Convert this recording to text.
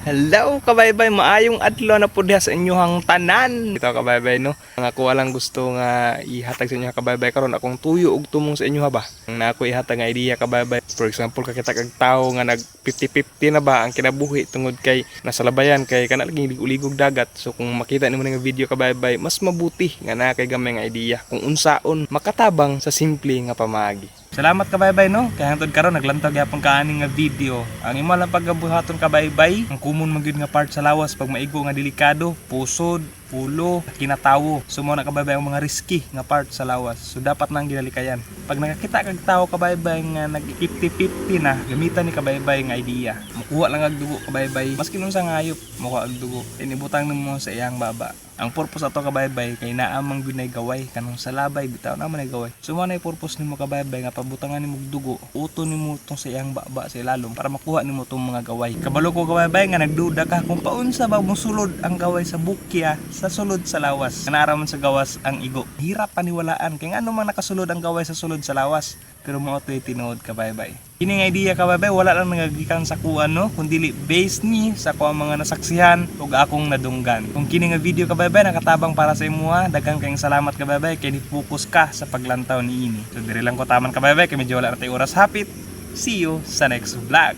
Hello kabaybay, maayong adlaw na po diha sa inyohang tanan. Ito kabaybay no, ang ako walang gusto nga ihatag sa inyo kabaybay karon akong tuyo og tumong sa inyo ba. Ang ako ihatag nga idea kabaybay. For example, kakita kag tawo nga nag 50-50 na ba ang kinabuhi tungod kay nasa labayan kay kana laging ligog dagat. So kung makita nimo nga video kabaybay, mas mabuti nga na kay gamay nga idea kung unsaon makatabang sa simple nga pamaagi. Salamat kabaybay no, kaya hangtod karon naglantag yapon kaani nga video. Ang imo lang paggabuhaton kabaybay, ang common man gyud nga part sa lawas pag maigo nga delikado, pusod, pulo, kinatawo. Sumo na kabaybay ang mga risky nga part sa lawas. So dapat nang ginalikayan. Pag nakakita kag tawo kabaybay nga nag 50-50 na, gamitan ni kabaybay nga idea. Makuha lang ag dugo kabaybay. Maski nun sa ngayop, makuha ag dugo. Inibutang nimo sa iyang baba. Ang purpose ato kabaybay kay naamang gunay gaway kanang sa labay bitaw naman ay gaway. Sumo na purpose nimo kabaybay nga pabutangan nimo dugo, uto nimo tong sa iyang baba sa ilalom para makuha nimo tong mga gaway. Kabalo ko kabaybay nga nagduda ka kung paunsa ba mosulod ang gaway sa bukya sa sulod sa lawas. Kanara man sa gawas ang igo. Hirap paniwalaan kay ano man nakasulod ang gaway sa sulod sa lawas. Pero mo ito'y tinuod kabaybay. Kini nga idea kabaybay, wala lang nagagikan sa kuan no, kundi based ni sa kuan mga nasaksihan ug akong nadunggan. Kung kini nga video kabaybay nakatabang para sa imuha, daghang kayong salamat kabaybay kay ni-focus ka sa paglantaw niini. So diri lang ko taman kabaybay kay medyo wala na tay oras hapit. See you sa next vlog.